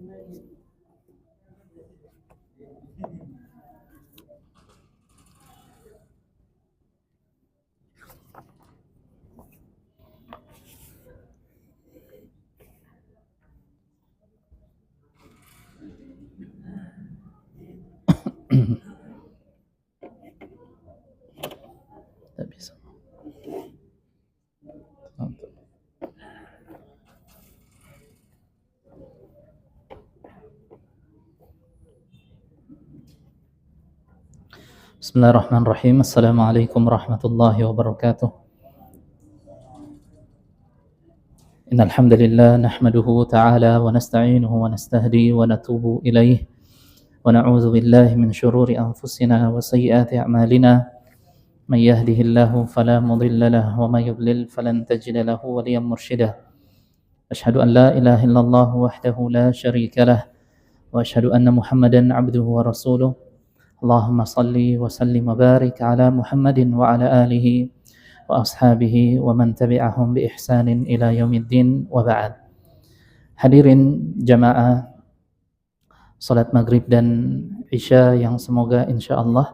Tak bisa. Bismillahirrahmanirrahim. Assalamualaikum warahmatullahi wabarakatuh. Innal hamdalillah nahmaduhu ta'ala wa nasta'inuhu wa nastahdi wa natubu ilaih wa na'udzu billahi min syururi anfusina wa sayyiati a'malina. Man yahdihillahu fala mudilla lahu wa may yudlil falan tajida lahu waliyyan mursyida. Asyhadu an la ilaha illallah wahdahu la syarika lah wa asyhadu anna Muhammadan 'abduhu wa rasuluh. Allahumma salli wa sallim wa barik ala Muhammadin wa ala alihi wa ashabihi wa man tabi'ahum bi ihsanin ila yaumiddin wa ba'd. Hadirin jamaah salat maghrib dan isya yang semoga insyaallah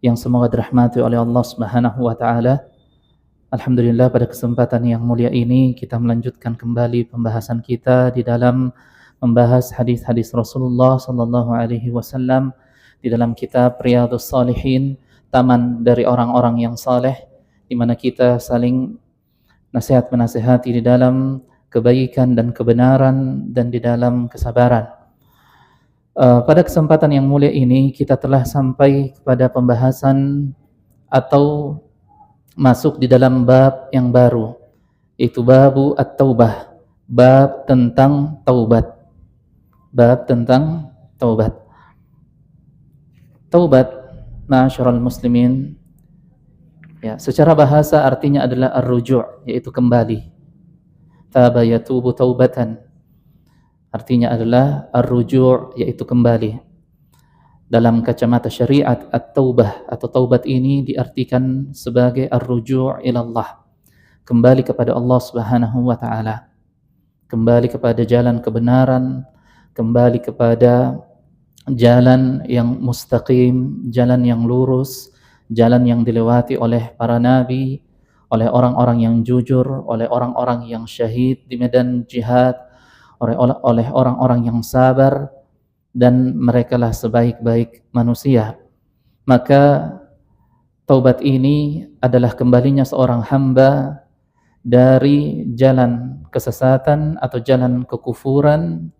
yang semoga dirahmati oleh Allah Subhanahu wa taala. Alhamdulillah, pada kesempatan yang mulia ini kita melanjutkan kembali pembahasan kita di dalam membahas hadis-hadis Rasulullah sallallahu alaihi wasallam di dalam kitab Riyadhus Shalihin, taman dari orang-orang yang saleh, di mana kita saling nasihat menasihati di dalam kebaikan dan kebenaran dan di dalam kesabaran. Pada kesempatan yang mulia ini kita telah sampai kepada pembahasan atau masuk di dalam bab yang baru, yaitu babu at-taubah, bab tentang taubat. Bab tentang taubat. Taubat, ma'asyiral muslimin, ya, secara bahasa artinya adalah ar-ruju', yaitu kembali. Taba yatubu taubatan, artinya adalah ar-ruju', yaitu kembali. Dalam kacamata syariat, at-taubah atau taubat ini diartikan sebagai ar-ruju' ilallah, kembali kepada Allah Subhanahu wa taala, kembali kepada jalan kebenaran, kembali kepada jalan yang mustaqim, jalan yang lurus, jalan yang dilewati oleh para nabi, oleh orang-orang yang jujur, oleh orang-orang yang syahid di medan jihad, oleh orang-orang yang sabar, dan merekalah sebaik-baik manusia. Maka taubat ini adalah kembalinya seorang hamba dari jalan kesesatan atau jalan kekufuran,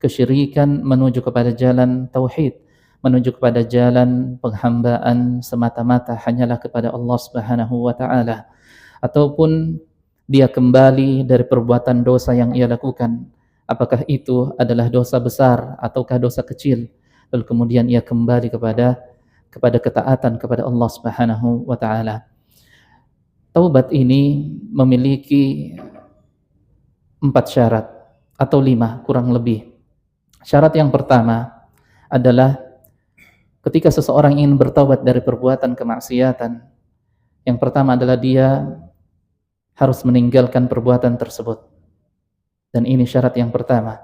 kesyirikan, menuju kepada jalan tauhid, menuju kepada jalan penghambaan semata-mata hanyalah kepada Allah Subhanahu wa taala, ataupun dia kembali dari perbuatan dosa yang ia lakukan, apakah itu adalah dosa besar ataukah dosa kecil, lalu kemudian ia kembali kepada ketaatan kepada Allah Subhanahu wa taala. Taubat ini memiliki 4 syarat atau 5 kurang lebih. Syarat yang pertama adalah ketika seseorang ingin bertaubat dari perbuatan kemaksiatan, yang pertama adalah dia harus meninggalkan perbuatan tersebut. Dan ini syarat yang pertama.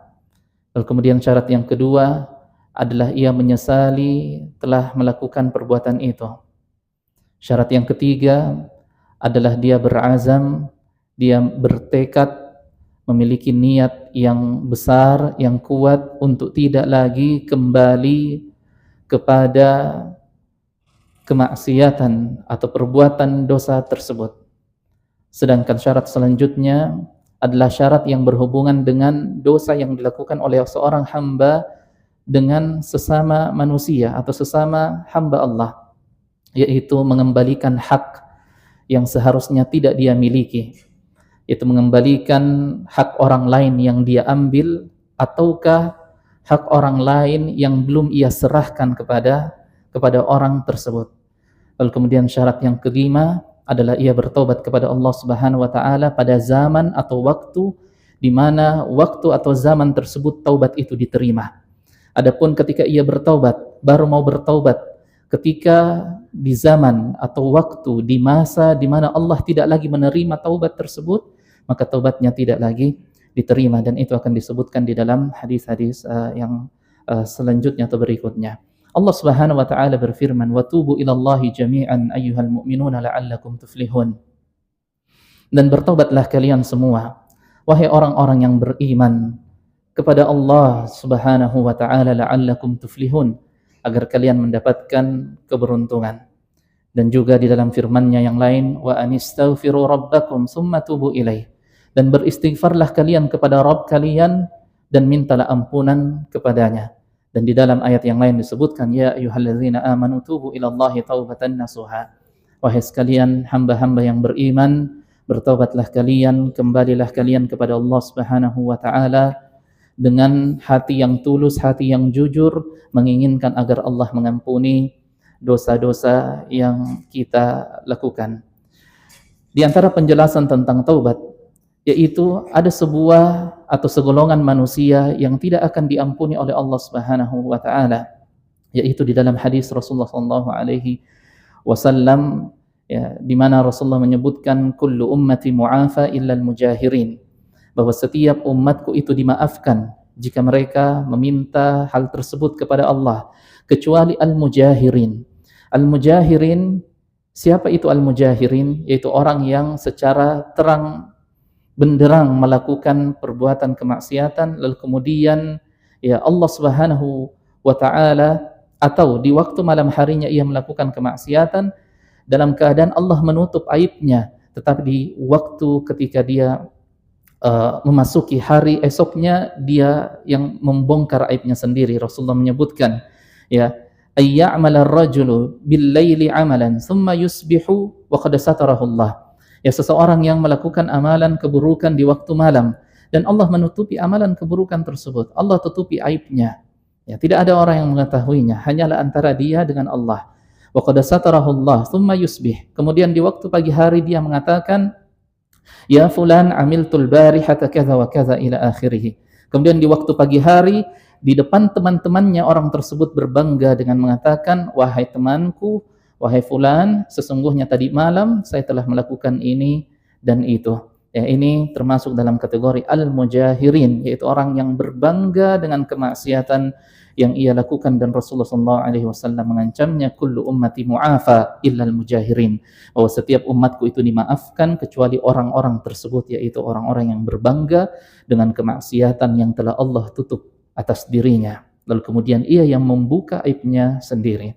Lalu kemudian syarat yang kedua adalah ia menyesali telah melakukan perbuatan itu. Syarat yang ketiga adalah dia berazam, dia bertekad, memiliki niat yang besar, yang kuat untuk tidak lagi kembali kepada kemaksiatan atau perbuatan dosa tersebut. Sedangkan syarat selanjutnya adalah syarat yang berhubungan dengan dosa yang dilakukan oleh seorang hamba dengan sesama manusia atau sesama hamba Allah, yaitu mengembalikan hak yang seharusnya tidak dia miliki, yaitu mengembalikan hak orang lain yang dia ambil ataukah hak orang lain yang belum ia serahkan kepada orang tersebut. Lalu kemudian syarat yang kelima adalah ia bertobat kepada Allah Subhanahu wa taala pada zaman atau waktu di mana waktu atau zaman tersebut taubat itu diterima. Adapun ketika ia bertaubat, baru mau bertaubat ketika di zaman atau waktu di masa di mana Allah tidak lagi menerima taubat tersebut, maka taubatnya tidak lagi diterima, dan itu akan disebutkan di dalam hadis-hadis yang selanjutnya atau berikutnya. Allah Subhanahu wa taala berfirman, "Wa tubu ilallahi jami'an ayyuhal mu'minuna la'allakum tuflihun." Dan bertobatlah kalian semua, wahai orang-orang yang beriman, kepada Allah Subhanahu wa taala la'allakum tuflihun, agar kalian mendapatkan keberuntungan. Dan juga di dalam firman-Nya yang lain, "Wa anistaghfiru rabbakum tsumma tubu ilaih." Dan beristighfarlah kalian kepada Rabb kalian dan mintalah ampunan kepadanya. Dan di dalam ayat yang lain disebutkan, "Ya ayyuhalladzina amanu tubu ilallahi taubatan nasuha." Wahai sekalian hamba-hamba yang beriman, bertobatlah kalian, kembalilah kalian kepada Allah Subhanahu wa taala dengan hati yang tulus, hati yang jujur, menginginkan agar Allah mengampuni dosa-dosa yang kita lakukan. Di antara penjelasan tentang taubat, yaitu ada sebuah atau segolongan manusia yang tidak akan diampuni oleh Allah Subhanahu wa taala, yaitu di dalam hadis Rasulullah sallallahu alaihi wasallam, ya, di mana Rasulullah menyebutkan kullu ummati mu'afa illa al-mujahirin, bahwa setiap umatku itu dimaafkan jika mereka meminta hal tersebut kepada Allah, kecuali al-mujahirin. Al-mujahirin, siapa itu al-mujahirin? Yaitu orang yang secara terang benderang melakukan perbuatan kemaksiatan, lalu kemudian ya Allah Subhanahu wa taala, atau di waktu malam harinya ia melakukan kemaksiatan dalam keadaan Allah menutup aibnya, tetapi di waktu ketika dia memasuki hari esoknya dia yang membongkar aibnya sendiri. Rasulullah menyebutkan, ya, ayya'mala ar-rajulu bil-laili 'amalan thumma yusbihu wa qad satarahu Allah. Ya, seseorang yang melakukan amalan keburukan di waktu malam dan Allah menutupi amalan keburukan tersebut, Allah tutupi aibnya. Ya, tidak ada orang yang mengetahuinya, hanyalah antara dia dengan Allah. Wa qad satarahu Allah thumma yusbih. Kemudian di waktu pagi hari dia mengatakan, "Ya fulan amiltul barihata kadza wa kadza" ila akhirih. Kemudian di waktu pagi hari di depan teman-temannya orang tersebut berbangga dengan mengatakan, "Wahai temanku, wahai fulan, sesungguhnya tadi malam saya telah melakukan ini dan itu." Ya, ini termasuk dalam kategori al-mujahirin, yaitu orang yang berbangga dengan kemaksiatan yang ia lakukan, dan Rasulullah SAW mengancamnya, kullu ummati mu'afa illa al-mujahirin, bahwa setiap umatku itu dimaafkan kecuali orang-orang tersebut, yaitu orang-orang yang berbangga dengan kemaksiatan yang telah Allah tutup atas dirinya, lalu kemudian ia yang membuka aibnya sendiri.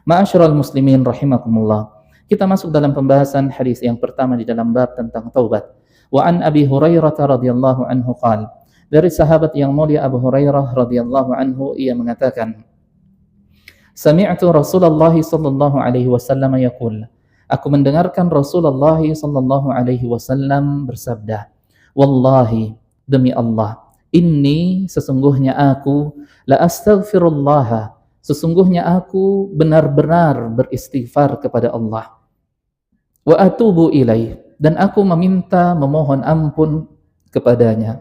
Ma'asyiral muslimin rahimakumullah, kita masuk dalam pembahasan hadis yang pertama di dalam bab tentang taubat. Wa an Abi Hurairah radhiyallahu anhu qala, dari sahabat yang mulia Abu Hurairah radhiyallahu anhu, ia mengatakan, sami'tu Rasulullah sallallahu alaihi wasallam yaqul, aku mendengarkan Rasulullah sallallahu alaihi wasallam bersabda, wallahi, demi Allah, inni, sesungguhnya aku, la astaghfirullah, sesungguhnya aku benar-benar beristighfar kepada Allah, wa atubu ilaih, dan aku memohon ampun kepadanya,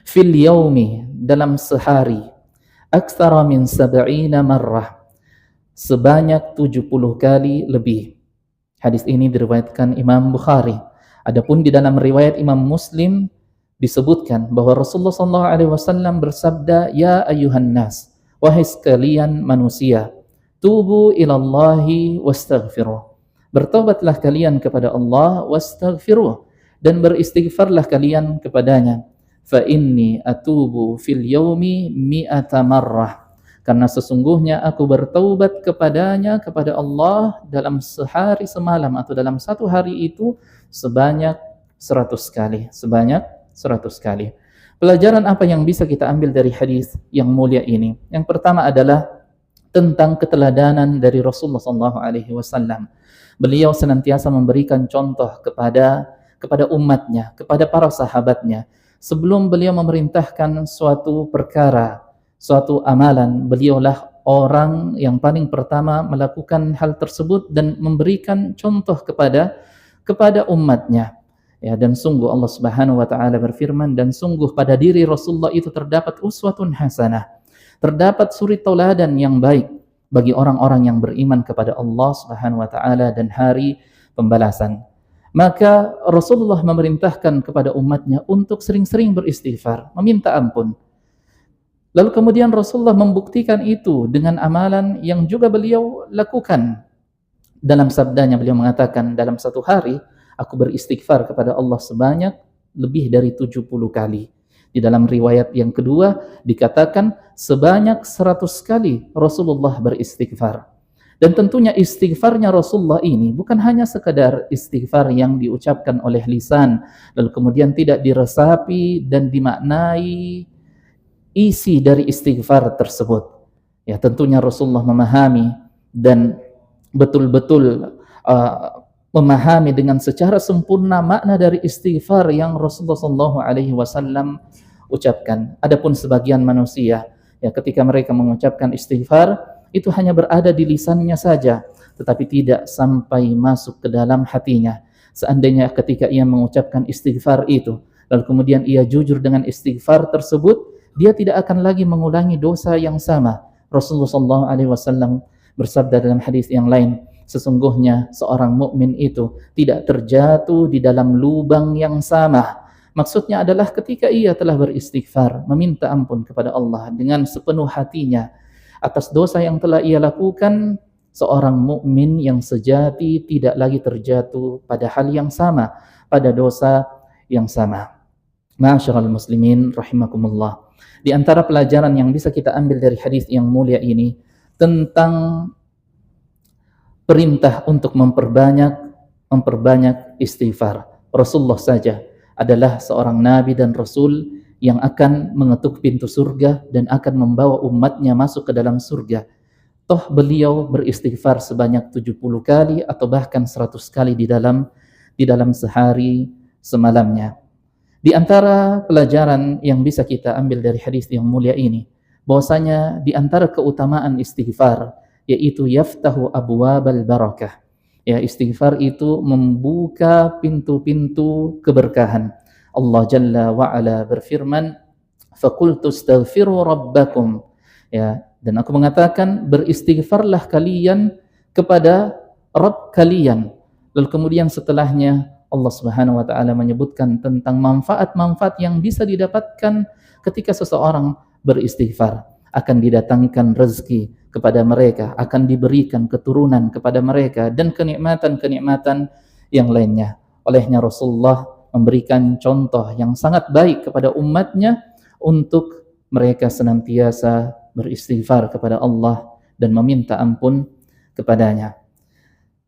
fil yaumi, dalam sehari, aktsara min 70 marrah, sebanyak 70 kali lebih. Hadis ini diriwayatkan Imam Bukhari. Adapun di dalam riwayat Imam Muslim disebutkan bahwa Rasulullah SAW bersabda, ya ayyuhan nas, wahai sekalian manusia, tubu ilallahi wastaghfiruh, bertobatlah kalian kepada Allah, wastaghfiruh, dan beristighfarlah kalian kepadanya. Fa inni atubu fil yaumi mi'ata marrah, karena sesungguhnya aku bertaubat kepadanya, kepada Allah, dalam sehari semalam atau dalam satu hari itu sebanyak 100 kali, sebanyak 100 kali. Pelajaran apa yang bisa kita ambil dari hadis yang mulia ini? Yang pertama adalah tentang keteladanan dari Rasulullah SAW. Beliau senantiasa memberikan contoh kepada umatnya, kepada para sahabatnya. Sebelum beliau memerintahkan suatu perkara, suatu amalan, beliaulah orang yang paling pertama melakukan hal tersebut dan memberikan contoh kepada umatnya. Ya, dan sungguh Allah Subhanahu wa taala berfirman, dan sungguh pada diri Rasulullah itu terdapat uswatun hasanah, terdapat suri tauladan yang baik bagi orang-orang yang beriman kepada Allah Subhanahu wa taala dan hari pembalasan. Maka Rasulullah memerintahkan kepada umatnya untuk sering-sering beristighfar, meminta ampun. Lalu kemudian Rasulullah membuktikan itu dengan amalan yang juga beliau lakukan. Dalam sabdanya beliau mengatakan, dalam satu hari aku beristighfar kepada Allah sebanyak lebih dari 70 kali. Di dalam riwayat yang kedua dikatakan sebanyak 100 kali Rasulullah beristighfar. Dan tentunya istighfarnya Rasulullah ini bukan hanya sekadar istighfar yang diucapkan oleh lisan, lalu kemudian tidak diresapi dan dimaknai isi dari istighfar tersebut. Ya, tentunya Rasulullah memahami dan betul-betul memahami dengan secara sempurna makna dari istighfar yang Rasulullah SAW ucapkan. Adapun sebagian manusia, ya, ketika mereka mengucapkan istighfar itu hanya berada di lisannya saja, tetapi tidak sampai masuk ke dalam hatinya. Seandainya ketika ia mengucapkan istighfar itu, lalu kemudian ia jujur dengan istighfar tersebut, dia tidak akan lagi mengulangi dosa yang sama. Rasulullah SAW bersabda dalam hadis yang lain, sesungguhnya seorang mukmin itu tidak terjatuh di dalam lubang yang sama. Maksudnya adalah ketika ia telah beristighfar, meminta ampun kepada Allah dengan sepenuh hatinya atas dosa yang telah ia lakukan, seorang mukmin yang sejati tidak lagi terjatuh pada hal yang sama, pada dosa yang sama. Ma'asyiral muslimin rahimakumullah. Di antara pelajaran yang bisa kita ambil dari hadis yang mulia ini tentang perintah untuk memperbanyak istighfar. Rasulullah saja adalah seorang nabi dan rasul yang akan mengetuk pintu surga dan akan membawa umatnya masuk ke dalam surga. Toh beliau beristighfar sebanyak 70 kali atau bahkan 100 kali di dalam sehari semalamnya. Di antara pelajaran yang bisa kita ambil dari hadis yang mulia ini, bahwasanya di antara keutamaan istighfar yaitu yaftahu abwabal barakah. Ya, istighfar itu membuka pintu-pintu keberkahan. Allah Jalla wa'ala berfirman, فَقُلْتُ اسْتَغْفِرُوا رَبَّكُمْ. Ya, dan aku mengatakan beristighfarlah kalian kepada Rabb kalian. Lalu kemudian setelahnya Allah Subhanahu wa taala menyebutkan tentang manfaat-manfaat yang bisa didapatkan ketika seseorang beristighfar. Akan didatangkan rezeki kepada mereka, akan diberikan keturunan kepada mereka dan kenikmatan-kenikmatan yang lainnya. Olehnya Rasulullah memberikan contoh yang sangat baik kepada umatnya untuk mereka senantiasa beristighfar kepada Allah dan meminta ampun kepadanya.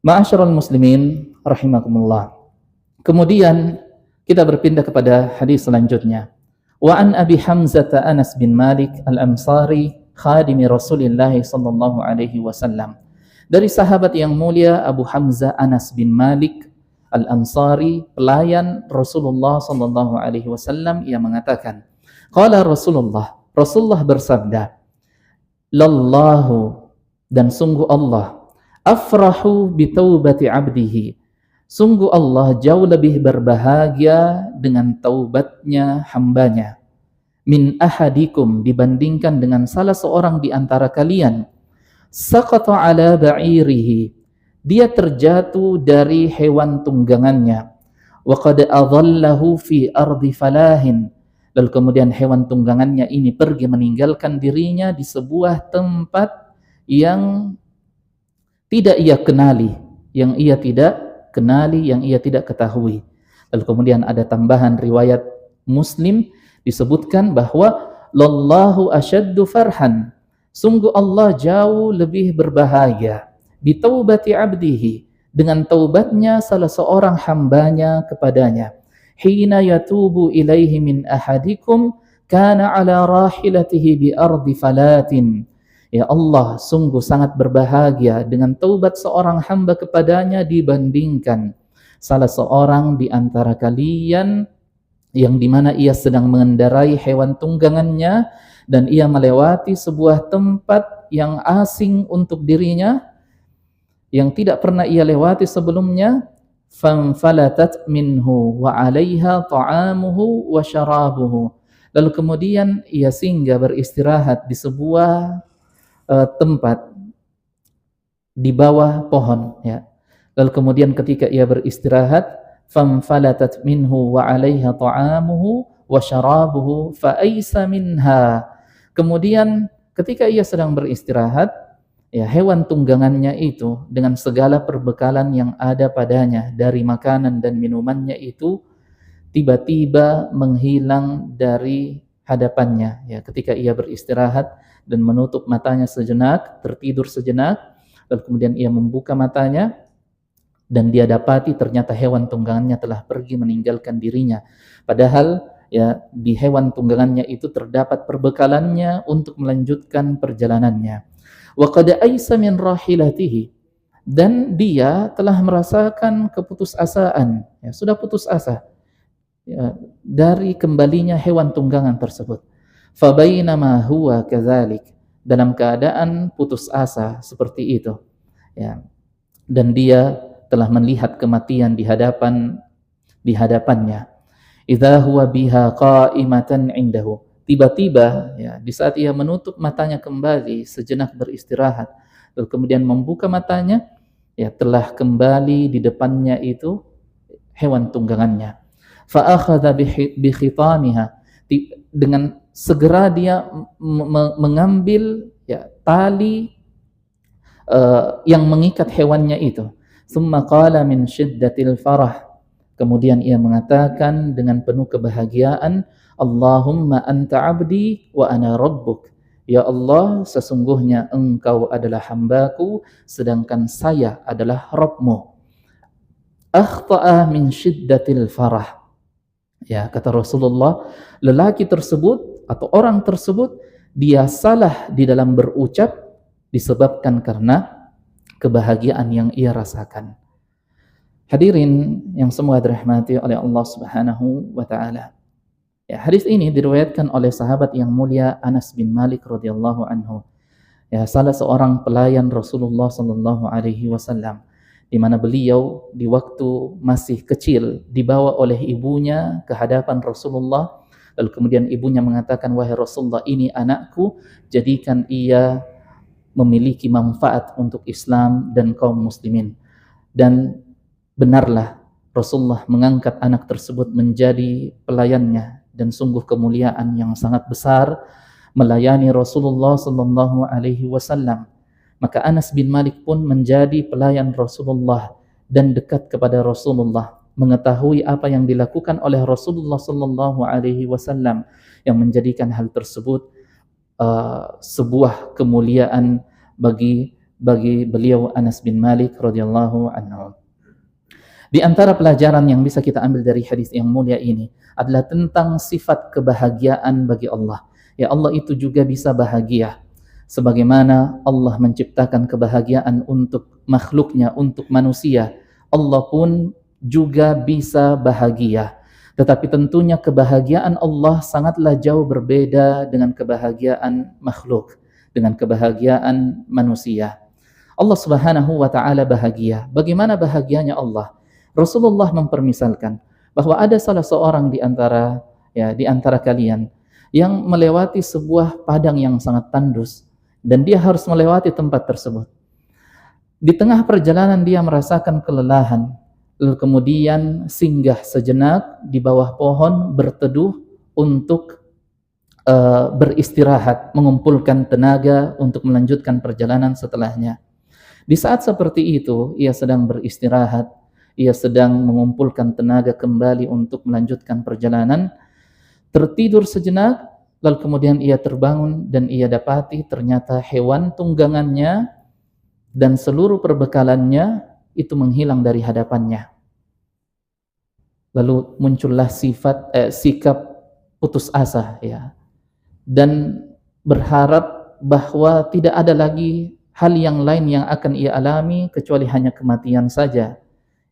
Ma'asyiral muslimin rahimakumullah. Kemudian kita berpindah kepada hadis selanjutnya. Wa an Abi Hamzah Anas bin Malik Al-Ansari khadimi Rasulillah sallallahu alaihi wasallam. Dari sahabat yang mulia Abu Hamzah Anas bin Malik Al-Ansari, pelayan Rasulullah sallallahu alaihi wasallam, ia mengatakan, qala Rasulullah bersabda, lallahu, dan sungguh Allah, afrahu bi taubati abdihi, sungguh Allah jauh lebih berbahagia dengan taubatnya hambanya, min ahadikum, dibandingkan dengan salah seorang di antara kalian, saqata ala ba'irihi, dia terjatuh dari hewan tunggangannya, wa qad adallahu fi ardi falahin, lalu kemudian hewan tunggangannya ini pergi meninggalkan dirinya di sebuah tempat yang tidak ia kenali, yang ia tidak ketahui. Lalu kemudian ada tambahan riwayat Muslim disebutkan bahwa lallahu asyaddu farhan, sungguh Allah jauh lebih berbahagia, bitaubati abdihi, dengan taubatnya salah seorang hambanya kepadanya, hina yatubu ilaihi min ahadikum kana ala rahilatihi bi ardi falatin. Ya Allah sungguh sangat berbahagia dengan taubat seorang hamba kepadanya dibandingkan salah seorang di antara kalian yang dimana ia sedang mengendarai hewan tunggangannya dan ia melewati sebuah tempat yang asing untuk dirinya, yang tidak pernah ia lewati sebelumnya, fanfalatat minhu wa 'alaiha ta'amuhu wa syarabuhu. Lalu kemudian ia singgah beristirahat di sebuah tempat di bawah pohon, ya. Lalu kemudian ketika ia beristirahat, famfalatat minhu wa 'alaiha ta'amuhu wa syarabuhu fa aisa minha. Kemudian ketika ia sedang beristirahat, ya, hewan tunggangannya itu dengan segala perbekalan yang ada padanya dari makanan dan minumannya itu tiba-tiba menghilang dari hadapannya, ya, ketika ia beristirahat dan menutup matanya sejenak, tertidur sejenak, lalu kemudian ia membuka matanya dan dia dapati ternyata hewan tunggangannya telah pergi meninggalkan dirinya. Padahal, ya, di hewan tunggangannya itu terdapat perbekalannya untuk melanjutkan perjalanannya. Wa qad aisa min rahilatihi, dan dia telah merasakan keputusasaan, ya, sudah putus asa, ya, dari kembalinya hewan tunggangan tersebut. Fabainama huwa kadzalik, dalam keadaan putus asa seperti itu, ya, dan dia telah melihat kematian di hadapannya. Idza huwa biha qa'imatan indahu, tiba-tiba, ya, di saat ia menutup matanya kembali sejenak beristirahat, lalu kemudian membuka matanya, ya, telah kembali di depannya itu hewan tunggangannya. Fa akhadha bi khitamiha, dengan segera dia mengambil, ya, tali yang mengikat hewannya itu. Tsumma qala min syiddatil farah, kemudian ia mengatakan dengan penuh kebahagiaan, Allahumma anta abdi wa ana rabbuk. Ya Allah, sesungguhnya engkau adalah hambaku, sedangkan saya adalah Rabbmu. Akhta'a min syiddatil farah. Ya, kata Rasulullah, lelaki tersebut atau orang tersebut dia salah di dalam berucap disebabkan karena kebahagiaan yang ia rasakan. Hadirin yang semua dirahmati oleh Allah Subhanahu wa taala. Ya, hadis ini diriwayatkan oleh sahabat yang mulia Anas bin Malik radhiyallahu anhu. Ya, salah seorang pelayan Rasulullah sallallahu alaihi wasallam, di mana beliau di waktu masih kecil dibawa oleh ibunya ke hadapan Rasulullah, lalu kemudian ibunya mengatakan, wahai Rasulullah, ini anakku, jadikan ia memiliki manfaat untuk Islam dan kaum muslimin. Dan benarlah Rasulullah mengangkat anak tersebut menjadi pelayannya, dan sungguh kemuliaan yang sangat besar melayani Rasulullah sallallahu alaihi wasallam. Maka Anas bin Malik pun menjadi pelayan Rasulullah dan dekat kepada Rasulullah, mengetahui apa yang dilakukan oleh Rasulullah sallallahu alaihi wasallam yang menjadikan hal tersebut sebuah kemuliaan bagi beliau Anas bin Malik radhiyallahu anhu. Di antara pelajaran yang bisa kita ambil dari hadis yang mulia ini adalah tentang sifat kebahagiaan bagi Allah. Ya, Allah itu juga bisa bahagia. Sebagaimana Allah menciptakan kebahagiaan untuk makhluknya, untuk manusia, Allah pun juga bisa bahagia. Tetapi tentunya kebahagiaan Allah sangatlah jauh berbeda dengan kebahagiaan makhluk, dengan kebahagiaan manusia. Allah Subhanahu wa taala bahagia. Bagaimana bahagianya Allah? Rasulullah mempermisalkan bahwa ada salah seorang di antara kalian yang melewati sebuah padang yang sangat tandus, dan dia harus melewati tempat tersebut. Di tengah perjalanan dia merasakan kelelahan, lalu kemudian singgah sejenak di bawah pohon berteduh untuk beristirahat, mengumpulkan tenaga untuk melanjutkan perjalanan setelahnya. Di saat seperti itu, ia sedang beristirahat, ia sedang mengumpulkan tenaga kembali untuk melanjutkan perjalanan, tertidur sejenak, lalu kemudian ia terbangun dan ia dapati ternyata hewan tunggangannya dan seluruh perbekalannya itu menghilang dari hadapannya. Lalu muncullah sikap putus asa, ya, dan berharap bahwa tidak ada lagi hal yang lain yang akan ia alami kecuali hanya kematian saja,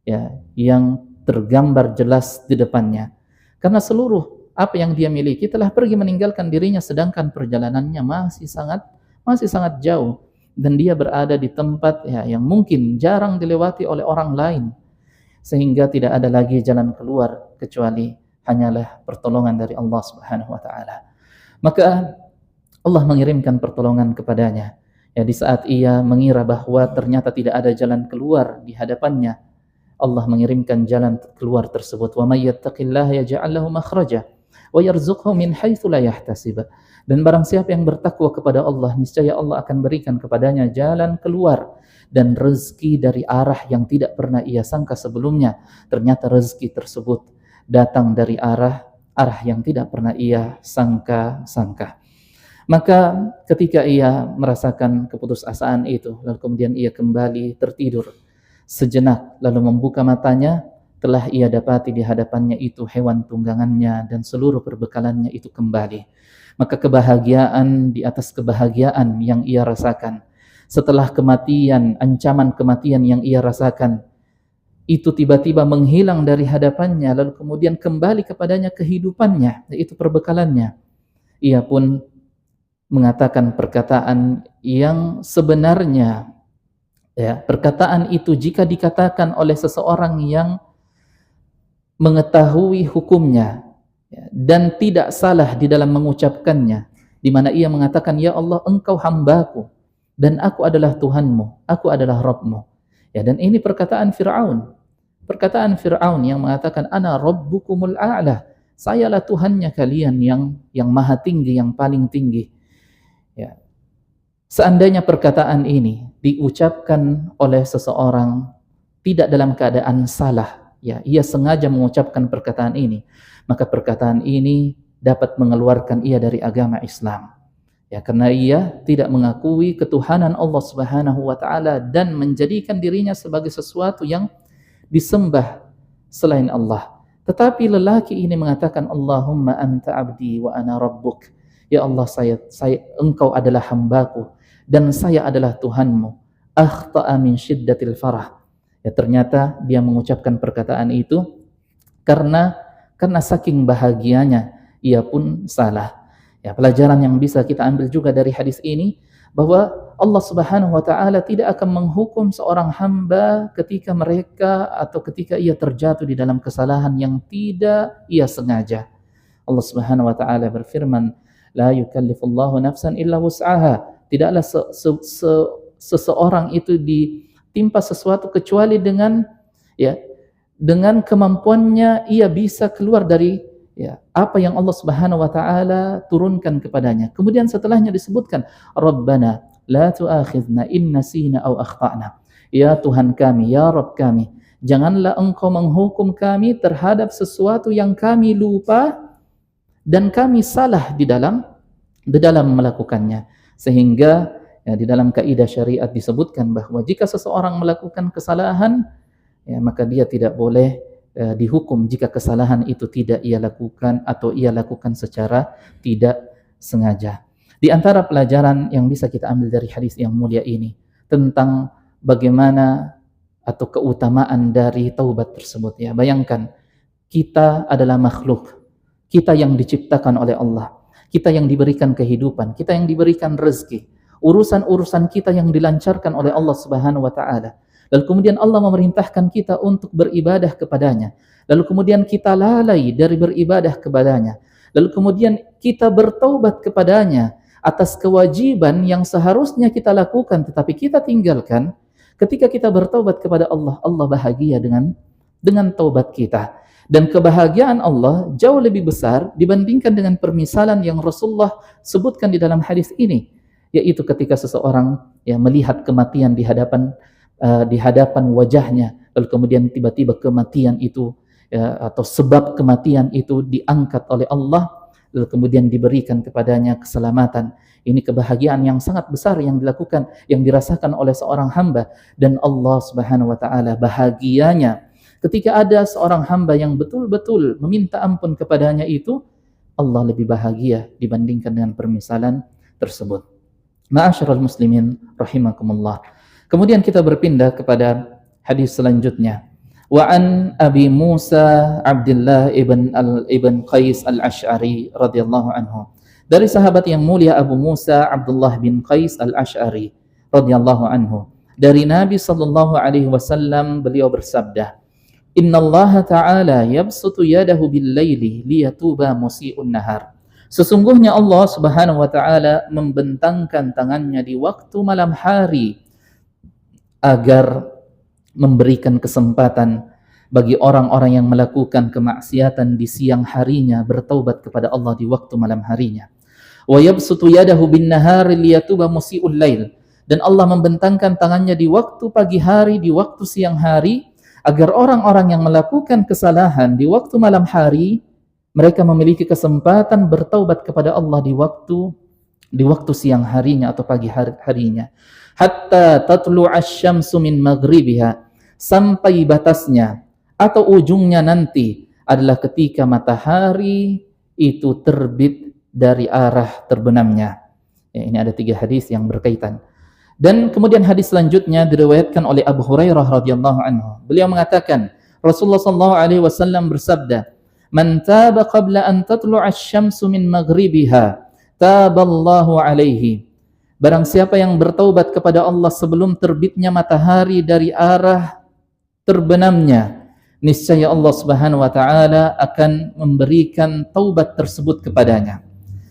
ya, yang tergambar jelas di depannya. Karena seluruh apa yang dia miliki telah pergi meninggalkan dirinya, sedangkan perjalanannya masih sangat jauh, dan dia berada di tempat, ya, yang mungkin jarang dilewati oleh orang lain, sehingga tidak ada lagi jalan keluar kecuali hanyalah pertolongan dari Allah Subhanahu wa taala. Maka Allah mengirimkan pertolongan kepadanya. Ya, di saat ia mengira bahwa ternyata tidak ada jalan keluar di hadapannya, Allah mengirimkan jalan keluar tersebut. Wa may yattaqillaha yaj'al lahu makhraja wa yarzuqhu min haitsu la yahtasib. Dan barang siapa yang bertakwa kepada Allah, niscaya Allah akan berikan kepadanya jalan keluar dan rezeki dari arah yang tidak pernah ia sangka sebelumnya. Ternyata rezeki tersebut datang dari arah yang tidak pernah ia sangka-sangka. Maka ketika ia merasakan keputusasaan itu, lalu kemudian ia kembali tertidur sejenak, lalu membuka matanya, telah ia dapati di hadapannya itu hewan tunggangannya dan seluruh perbekalannya itu kembali. Maka kebahagiaan di atas kebahagiaan yang ia rasakan setelah kematian, ancaman kematian yang ia rasakan itu tiba-tiba menghilang dari hadapannya, lalu kemudian kembali kepadanya kehidupannya, yaitu perbekalannya. Ia pun mengatakan perkataan yang sebenarnya, ya, perkataan itu jika dikatakan oleh seseorang yang mengetahui hukumnya, ya, dan tidak salah di dalam mengucapkannya, di mana ia mengatakan, ya Allah, engkau hambaku dan aku adalah Tuhanmu, aku adalah Rabbmu. Ya, dan ini perkataan Fir'aun. Perkataan Fir'aun yang mengatakan, ana rabbukumul a'la, sayalah Tuhannya kalian yang maha tinggi, yang paling tinggi. Ya. Seandainya perkataan ini diucapkan oleh seseorang tidak dalam keadaan salah, ya, ia sengaja mengucapkan perkataan ini, maka perkataan ini dapat mengeluarkan ia dari agama Islam. Ya, karena ia tidak mengakui ketuhanan Allah Subhanahu wa taala dan menjadikan dirinya sebagai sesuatu yang disembah selain Allah. Tetapi lelaki ini mengatakan, Allahumma anta abdi wa ana rabbuk. Ya Allah, saya engkau adalah hambaku dan saya adalah Tuhanmu. Akhta'a min syiddatil farah. Ya, ternyata dia mengucapkan perkataan itu karena saking bahagianya ia pun salah. Ya, pelajaran yang bisa kita ambil juga dari hadis ini bahwa Allah Subhanahu wa taala tidak akan menghukum seorang hamba ketika ia terjatuh di dalam kesalahan yang tidak ia sengaja. Allah Subhanahu wa taala berfirman, la yukallifullahu nafsan illa wus'aha. Tidaklah seseorang itu ditimpa sesuatu kecuali dengan kemampuannya ia bisa keluar dari apa yang Allah Subhanahu wa taala turunkan kepadanya. Kemudian setelahnya disebutkan, Rabbana la tu'akhidna in nasina aw akhtana. Ya Tuhan kami, ya Rabb kami, janganlah engkau menghukum kami terhadap sesuatu yang kami lupa dan kami salah di dalam melakukannya. Sehingga di dalam kaidah syariat disebutkan bahwa jika seseorang melakukan kesalahan, maka dia tidak boleh dihukum jika kesalahan itu tidak ia lakukan atau ia lakukan secara tidak sengaja. Di antara pelajaran yang bisa kita ambil dari hadis yang mulia ini tentang bagaimana atau keutamaan dari taubat tersebut. Ya, bayangkan kita adalah makhluk, kita yang diciptakan oleh Allah, kita yang diberikan kehidupan, kita yang diberikan rezeki, urusan-urusan kita yang dilancarkan oleh Allah Subhanahu wa taala. Lalu kemudian Allah memerintahkan kita untuk beribadah kepadanya. Lalu kemudian kita lalai dari beribadah kepadanya. Lalu kemudian kita bertaubat kepadanya atas kewajiban yang seharusnya kita lakukan tetapi kita tinggalkan. Ketika kita bertaubat kepada Allah, Allah bahagia dengan taubat kita. Dan kebahagiaan Allah jauh lebih besar dibandingkan dengan permisalan yang Rasulullah sebutkan di dalam hadis ini, yaitu ketika seseorang melihat kematian di hadapan wajahnya, lalu kemudian tiba-tiba kematian itu atau sebab kematian itu diangkat oleh Allah, lalu kemudian diberikan kepadanya keselamatan. Ini kebahagiaan yang sangat besar yang dirasakan oleh seorang hamba, dan Allah Subhanahu wa taala bahagianya ketika ada seorang hamba yang betul-betul meminta ampun kepadanya itu, Allah lebih bahagia dibandingkan dengan permisalan tersebut. Ma'asyiral muslimin rahimakumullah. Kemudian kita berpindah kepada hadis selanjutnya. Wa an Abi Musa Abdullah ibn Qais al-Ash'ari radhiyallahu anhu. Dari sahabat yang mulia Abu Musa Abdullah bin Qais al-Ash'ari radhiyallahu anhu. Dari Nabi sallallahu alaihi wasallam beliau bersabda, "Innallaha ta'ala yabsutu yadahu bil-laili liyatuba musii'un nahar." Sesungguhnya Allah Subhanahu wa taala membentangkan tangannya di waktu malam hari agar memberikan kesempatan bagi orang-orang yang melakukan kemaksiatan di siang harinya bertaubat kepada Allah di waktu malam harinya. Wa yabsutu yadahu bin nahari liyatuba musii'ul lail. Dan Allah membentangkan tangannya di waktu pagi hari, di waktu siang hari, agar orang-orang yang melakukan kesalahan di waktu malam hari, mereka memiliki kesempatan bertaubat kepada Allah di waktu siang harinya atau pagi harinya. Hatta tatlu'a asy-syamsu min maghribiha, sampai batasnya atau ujungnya nanti adalah ketika matahari itu terbit dari arah terbenamnya. Ya, ini ada 3 hadis yang berkaitan. Dan kemudian hadis selanjutnya diriwayatkan oleh Abu Hurairah radhiyallahu anhu. Beliau mengatakan, Rasulullah sallallahu alaihi wasallam bersabda, "Man taba qabla an tatlu'a asy-syamsu min maghribiha, taballahu alaihi." Barang siapa yang bertaubat kepada Allah sebelum terbitnya matahari dari arah terbenamnya, niscaya Allah Subhanahu wa taala akan memberikan taubat tersebut kepadanya.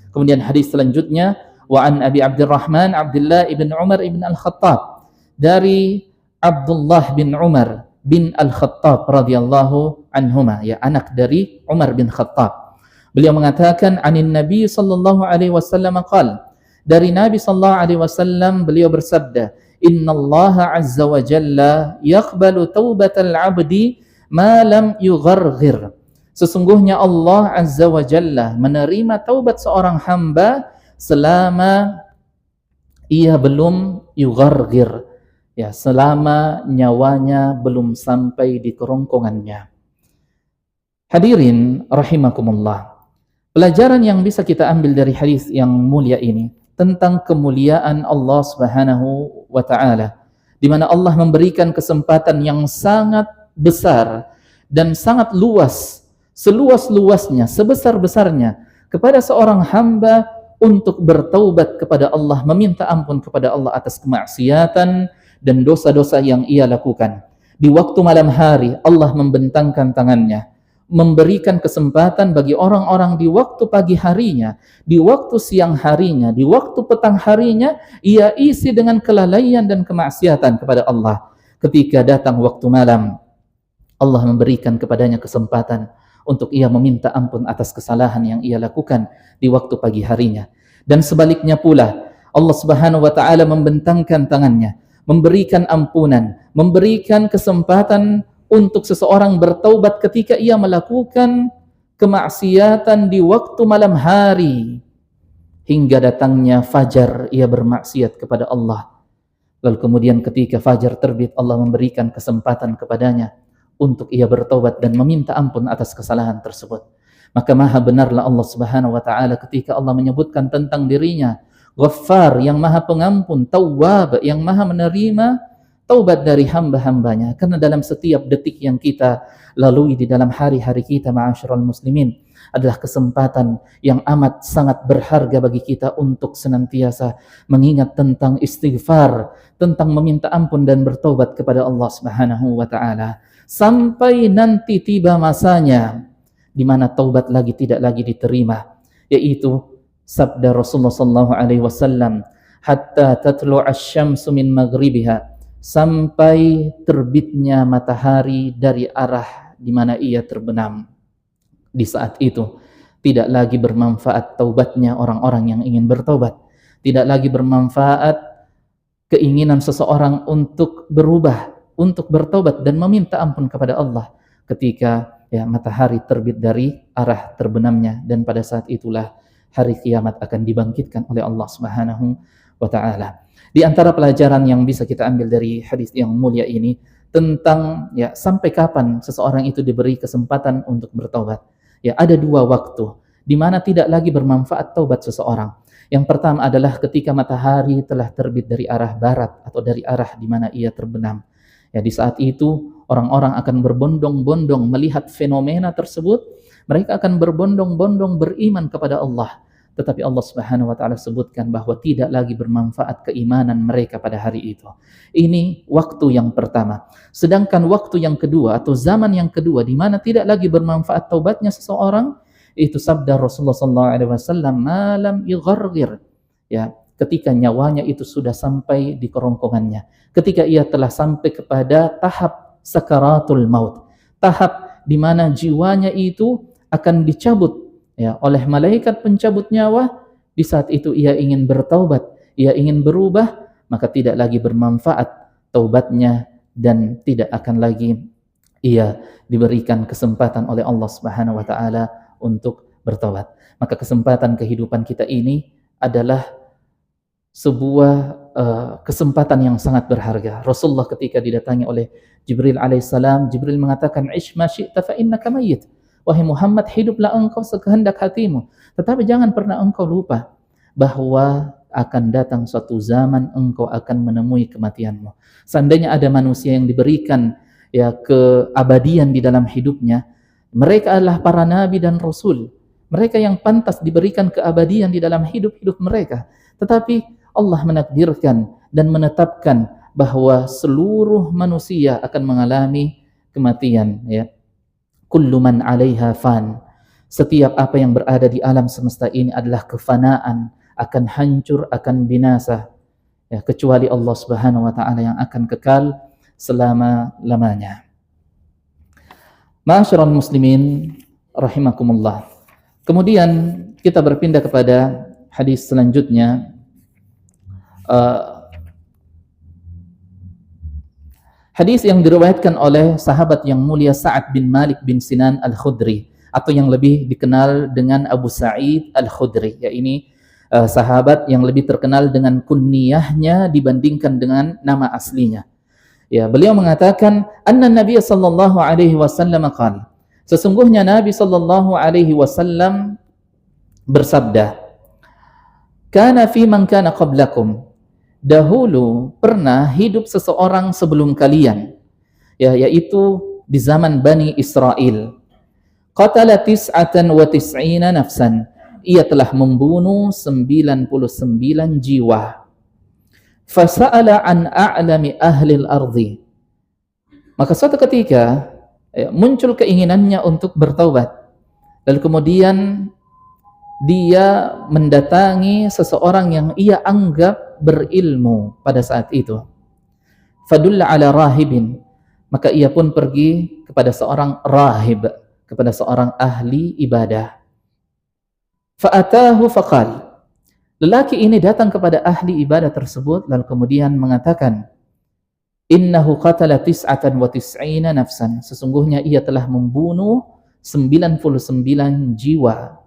Kemudian hadis selanjutnya, wa an Abi Abdurrahman Abdullah ibn Umar ibn Al-Khattab, dari Abdullah bin Umar bin Al-Khattab radhiyallahu anhuma, ya, anak dari Umar bin Khattab. Beliau mengatakan, anin Nabi sallallahu alaihi wasallam qala, dari Nabi sallallahu alaihi wasallam beliau bersabda, innallaha azza wa jalla yaqbalu taubatal 'abdi ma lam yugharghir. Sesungguhnya Allah azza wa jalla menerima taubat seorang hamba selama ia belum yugharghir, ya, selama nyawanya belum sampai di kerongkongannya. Hadirin rahimakumullah. Pelajaran yang bisa kita ambil dari hadis yang mulia ini tentang kemuliaan Allah Subhanahu wa taala, di mana Allah memberikan kesempatan yang sangat besar dan sangat luas, seluas-luasnya, sebesar-besarnya kepada seorang hamba untuk bertaubat kepada Allah, meminta ampun kepada Allah atas kemaksiatan dan dosa-dosa yang ia lakukan. Di waktu malam hari Allah membentangkan tangannya, memberikan kesempatan bagi orang-orang di waktu pagi harinya, di waktu siang harinya, di waktu petang harinya, ia isi dengan kelalaian dan kemaksiatan kepada Allah. Ketika datang waktu malam, Allah memberikan kepadanya kesempatan untuk ia meminta ampun atas kesalahan yang ia lakukan di waktu pagi harinya. Dan sebaliknya pula, Allah Subhanahu wa taala membentangkan tangannya, memberikan ampunan, memberikan kesempatan untuk seseorang bertaubat ketika ia melakukan kemaksiatan di waktu malam hari, hingga datangnya fajar ia bermaksiat kepada Allah. Lalu kemudian ketika fajar terbit, Allah memberikan kesempatan kepadanya untuk ia bertaubat dan meminta ampun atas kesalahan tersebut. Maka maha benarlah Allah Subhanahu wa taala ketika Allah menyebutkan tentang dirinya Ghaffar, yang maha pengampun, Tawwab, yang maha menerima taubat dari hamba-hambanya. Karena dalam setiap detik yang kita lalui di dalam hari-hari kita, ma'asyiral muslimin, adalah kesempatan yang amat sangat berharga bagi kita untuk senantiasa mengingat tentang istighfar, tentang meminta ampun dan bertaubat kepada Allah Subhanahu wa taala, sampai nanti tiba masanya di mana taubat lagi tidak lagi diterima, yaitu sabda Rasulullah sallallahu alaihi wasallam, hatta tatlu'a asy-syamsu min maghribiha, sampai terbitnya matahari dari arah di mana ia terbenam. Di saat itu tidak lagi bermanfaat taubatnya orang-orang yang ingin bertaubat, tidak lagi bermanfaat keinginan seseorang untuk berubah, untuk bertaubat dan meminta ampun kepada Allah ketika matahari terbit dari arah terbenamnya. Dan pada saat itulah hari kiamat akan dibangkitkan oleh Allah Subhanahu wa taala. Di antara pelajaran yang bisa kita ambil dari hadis yang mulia ini tentang sampai kapan seseorang itu diberi kesempatan untuk bertaubat. Ada 2 waktu di mana tidak lagi bermanfaat taubat seseorang. Yang pertama adalah ketika matahari telah terbit dari arah barat atau dari arah di mana ia terbenam. Di saat itu orang-orang akan berbondong-bondong melihat fenomena tersebut. Mereka akan berbondong-bondong beriman kepada Allah. Tetapi Allah Subhanahu wa taala sebutkan bahwa tidak lagi bermanfaat keimanan mereka pada hari itu. Ini waktu yang pertama. Sedangkan waktu yang kedua atau zaman yang kedua di mana tidak lagi bermanfaat taubatnya seseorang, itu sabda Rasulullah sallallahu alaihi wasallam, malam yugharghir. ketika nyawanya itu sudah sampai di kerongkongannya, ketika ia telah sampai kepada tahap sakaratul maut, tahap di mana jiwanya itu akan dicabut ya oleh malaikat pencabut nyawa. Di saat itu ia ingin bertaubat, ia ingin berubah, maka tidak lagi bermanfaat taubatnya dan tidak akan lagi ia diberikan kesempatan oleh Allah Subhanahu wa taala untuk bertobat. Maka kesempatan kehidupan kita ini adalah sebuah kesempatan yang sangat berharga. Rasulullah ketika didatangi oleh Jibril alaihissalam, Jibril mengatakan, "Ish ma syi'ta fa innaka mayyit." Wahai Muhammad, hiduplah engkau sekehendak hatimu, tetapi jangan pernah engkau lupa bahwa akan datang suatu zaman engkau akan menemui kematianmu. Seandainya ada manusia yang diberikan ya keabadian di dalam hidupnya, mereka adalah para nabi dan rasul. Mereka yang pantas diberikan keabadian di dalam hidup-hidup mereka. Tetapi Allah menakdirkan dan menetapkan bahwa seluruh manusia akan mengalami kematian ya. Kullu man 'alaiha fan. Setiap apa yang berada di alam semesta ini adalah kefanaan, akan hancur, akan binasa. Ya, kecuali Allah Subhanahu wa taala yang akan kekal selama-lamanya. Ma'asyiral muslimin rahimakumullah. Kemudian kita berpindah kepada hadis selanjutnya. Hadis yang diriwayatkan oleh sahabat yang mulia Sa'ad bin Malik bin Sinan Al-Khudri, atau yang lebih dikenal dengan Abu Sa'id Al-Khudri. Ya, ini sahabat yang lebih terkenal dengan kunyahnya dibandingkan dengan nama aslinya. Ya, beliau mengatakan, "Anna Nabi sallallahu alaihi wasallam qala." Sesungguhnya Nabi sallallahu alaihi wasallam bersabda, "Kana fi man kana qablakum." Dahulu pernah hidup seseorang sebelum kalian, ya, yaitu di zaman Bani Israel. Qatala tis'atan wa tis'ina nafsan. Ia telah membunuh 99 jiwa. Fasa'ala an a'lami ahli al-ardi. Maka suatu ketika muncul keinginannya untuk bertaubat. Lalu kemudian dia mendatangi seseorang yang ia anggap berilmu pada saat itu. Fadulla ala rahibin. Maka ia pun pergi kepada seorang rahib, kepada seorang ahli ibadah. Fa'atahu faqal. Lelaki ini datang kepada ahli ibadah tersebut lalu kemudian mengatakan, "Innahu qatala tis'atan wa tis'ina nafsan." Sesungguhnya ia telah membunuh 99 jiwa.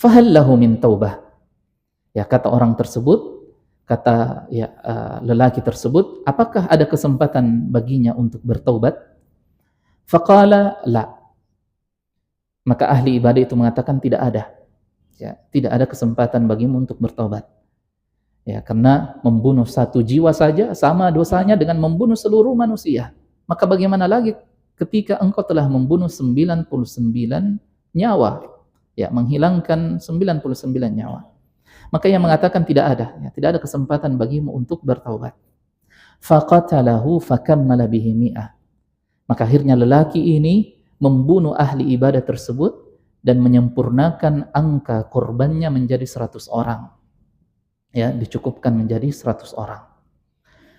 Fahal lahu min taubah. Ya, kata orang tersebut, kata lelaki tersebut, apakah ada kesempatan baginya untuk bertaubat? Faqala la. Maka ahli ibadah itu mengatakan tidak ada. Ya, tidak ada kesempatan bagimu untuk bertaubat. Ya, karena membunuh satu jiwa saja sama dosanya dengan membunuh seluruh manusia. Maka bagaimana lagi ketika engkau telah membunuh 99 nyawa? Ya, menghilangkan 99 nyawa. Maka ia mengatakan tidak ada, ya, tidak ada kesempatan bagimu untuk bertaubat. Faqatalahu fakammala bihi mi'ah. Maka akhirnya lelaki ini membunuh ahli ibadah tersebut dan menyempurnakan angka korbannya menjadi 100 orang. Ya, dicukupkan menjadi 100 orang.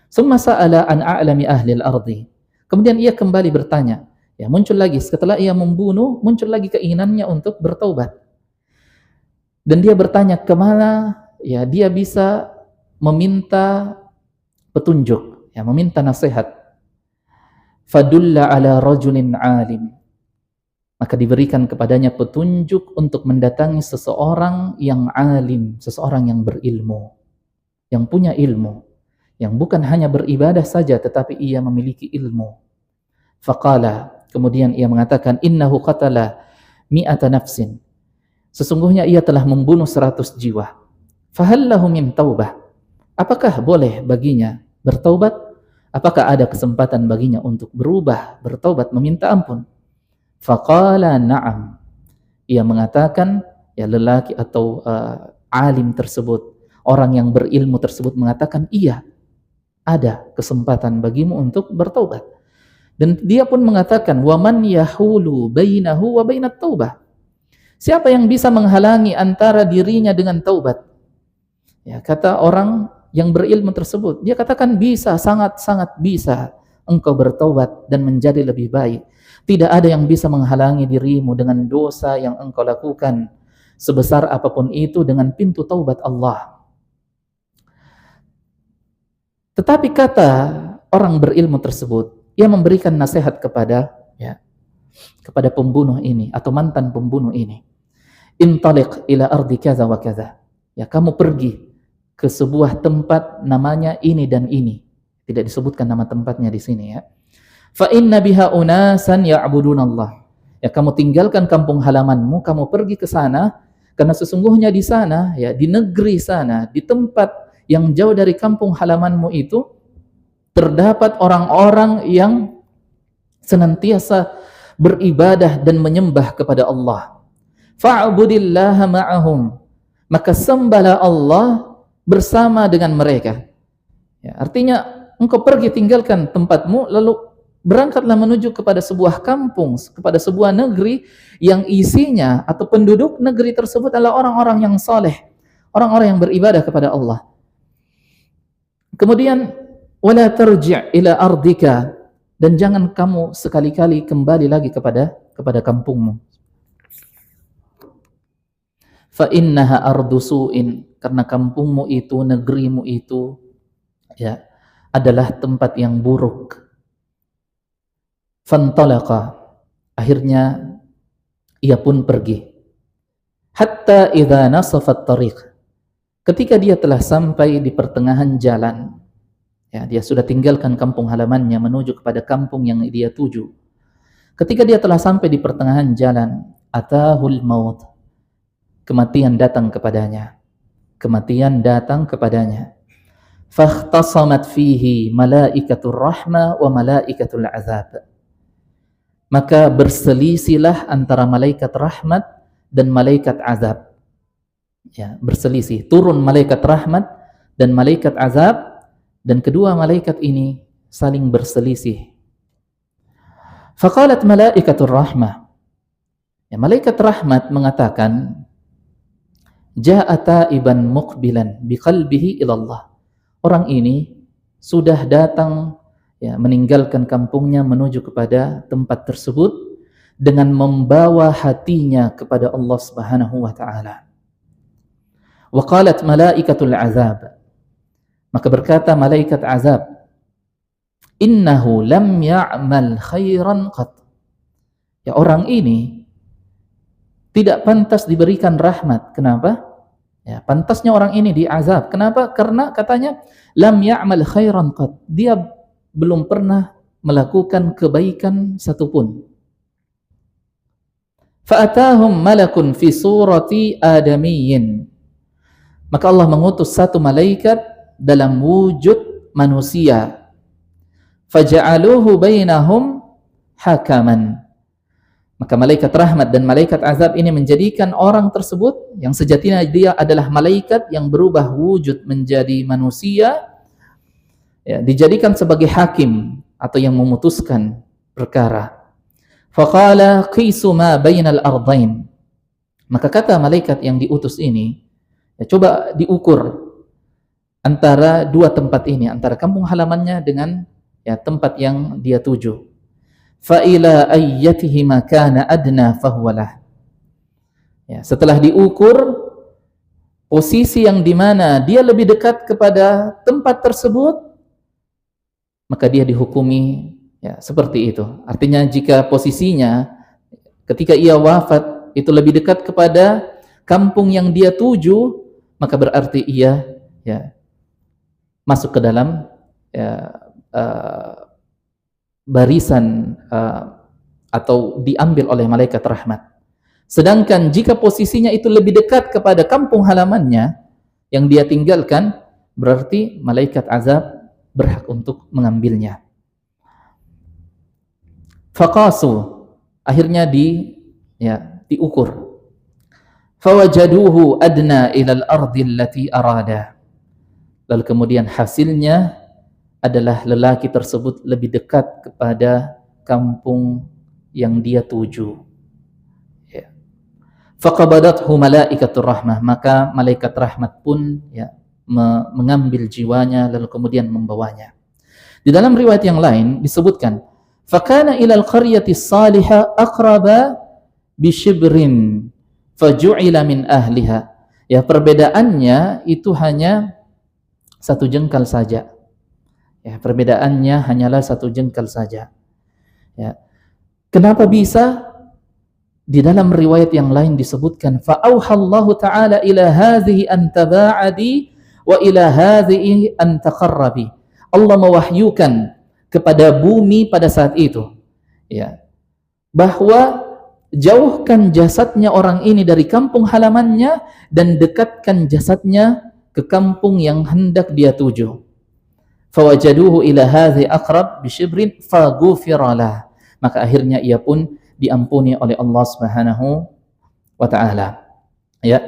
Summa sa'ala an a'lami ahli al-ardi. Kemudian ia kembali bertanya. Ya, muncul lagi setelah ia membunuh, muncul lagi keinginannya untuk bertaubat. Dan dia bertanya kemana ya dia bisa meminta petunjuk, ya, meminta nasihat. Fadulla ala rajulin alim. Maka diberikan kepadanya petunjuk untuk mendatangi seseorang yang alim, seseorang yang berilmu, yang punya ilmu, yang bukan hanya beribadah saja tetapi ia memiliki ilmu. Faqala, kemudian ia mengatakan, innahu qatala mi'ata nafsin. Sesungguhnya ia telah membunuh 100 jiwa. Fahallahu min taubah. Apakah boleh baginya bertaubat? Apakah ada kesempatan baginya untuk berubah, bertaubat, meminta ampun? Faqala na'am. Ia mengatakan, ya, lelaki atau alim tersebut, orang yang berilmu tersebut mengatakan, iya, ada kesempatan bagimu untuk bertaubat. Dan dia pun mengatakan, waman yahulu bainahu wa bainat taubah. Siapa yang bisa menghalangi antara dirinya dengan taubat? Ya, kata orang yang berilmu tersebut, dia katakan bisa, sangat-sangat bisa engkau bertaubat dan menjadi lebih baik. Tidak ada yang bisa menghalangi dirimu dengan dosa yang engkau lakukan, sebesar apapun itu, dengan pintu taubat Allah. Tetapi kata orang berilmu tersebut, ia memberikan nasihat kepada pembunuh ini atau mantan pembunuh ini. Intaliq ila ardi kaza wa kaza. Ya, kamu pergi ke sebuah tempat namanya ini dan ini. Tidak disebutkan nama tempatnya di sini ya. Fa inna biha unasan ya'budunallah. Ya, kamu tinggalkan kampung halamanmu, kamu pergi ke sana karena sesungguhnya di sana, ya, di negeri sana, di tempat yang jauh dari kampung halamanmu itu terdapat orang-orang yang senantiasa beribadah dan menyembah kepada Allah. Fa'budillaha ma'ahum. Maka sembahlah Allah bersama dengan mereka. Ya, artinya engkau pergi tinggalkan tempatmu, lalu berangkatlah menuju kepada sebuah kampung, kepada sebuah negeri yang isinya atau penduduk negeri tersebut adalah orang-orang yang saleh, orang-orang yang beribadah kepada Allah. Kemudian wala tarji' ila ardika, dan jangan kamu sekali-kali kembali lagi kepada kampungmu. Fa innaha ardu su'in, karena kampungmu itu, negerimu itu, ya, adalah tempat yang buruk. Fantalaqa, akhirnya ia pun pergi. Hatta idza nasafat tariq, ketika dia telah sampai di pertengahan jalan, ya, dia sudah tinggalkan kampung halamannya menuju kepada kampung yang dia tuju. Ketika dia telah sampai di pertengahan jalan, atahul maut, kematian datang kepadanya. Kematian datang kepadanya. Fakhtasamat fihi malaikatur rahmah wa malaikatul azab. Maka berselisihlah antara malaikat rahmat dan malaikat azab. Ya, berselisih. Turun malaikat rahmat dan malaikat azab, dan kedua malaikat ini saling berselisih. Faqalat malaikatur rahmah. Ya, malaikat rahmat mengatakan, Ja'a ta'iban muqbilan biqalbihi ilallah. Orang ini sudah datang, ya, meninggalkan kampungnya menuju kepada tempat tersebut dengan membawa hatinya kepada Allah Subhanahu wa taala. Wa qalat malaikatul azab. Maka berkata malaikat azab, innahu lam ya'mal khairan qat. Ya, orang ini tidak pantas diberikan rahmat. Kenapa? Ya, pantasnya orang ini diazab. Kenapa? Karena katanya lam ya'mal khairan qat. Dia belum pernah melakukan kebaikan satupun. Fa'atahum malakun fi surati adamiyyin. Maka Allah mengutus satu malaikat dalam wujud manusia. Faja'aluhu bainahum hakaman. Maka malaikat rahmat dan malaikat azab ini menjadikan orang tersebut yang sejatinya dia adalah malaikat yang berubah wujud menjadi manusia, ya, dijadikan sebagai hakim atau yang memutuskan perkara. Faqala qisu ma bainal ardain. Maka kata malaikat yang diutus ini, ya, coba diukur antara dua tempat ini, antara kampung halamannya dengan, ya, tempat yang dia tuju. Fa ila ayyatihima kana adna fahuwalah. Ya, setelah diukur posisi yang dimana dia lebih dekat kepada tempat tersebut, maka dia dihukumi, ya, seperti itu. Artinya jika posisinya ketika ia wafat itu lebih dekat kepada kampung yang dia tuju, maka berarti ia, ya, masuk ke dalam, ya, barisan atau diambil oleh malaikat rahmat. Sedangkan jika posisinya itu lebih dekat kepada kampung halamannya yang dia tinggalkan, berarti malaikat azab berhak untuk mengambilnya. Faqasu, akhirnya diukur. Fawajaduhu adna ilal ardi allati arada. Lalu kemudian hasilnya adalah lelaki tersebut lebih dekat kepada kampung yang dia tuju. Faqabadathu malaikatur rahmah, maka malaikat rahmat pun, ya, mengambil jiwanya lalu kemudian membawanya. Di dalam riwayat yang lain disebutkan, "Fakana ilal qaryati salihah aqraba bishibrin faju'ila min ahliha." Ya, perbedaannya itu hanya satu jengkal saja. Ya, perbedaannya hanyalah satu jengkal saja. Ya. Kenapa bisa? Di dalam riwayat yang lain disebutkan, fa'auhallahu ta'ala ila hadhihi an taba'adi wa ila hadhihi an taqarrabi. Allah mewahyukan kepada bumi pada saat itu, ya, bahwa jauhkan jasadnya orang ini dari kampung halamannya dan dekatkan jasadnya ke kampung yang hendak dia tuju. Fawajaduhu ila hadhi aqrab bishibrin faghufiralah. Maka akhirnya ia pun diampuni oleh Allah Subhanahu wa taala. Ya.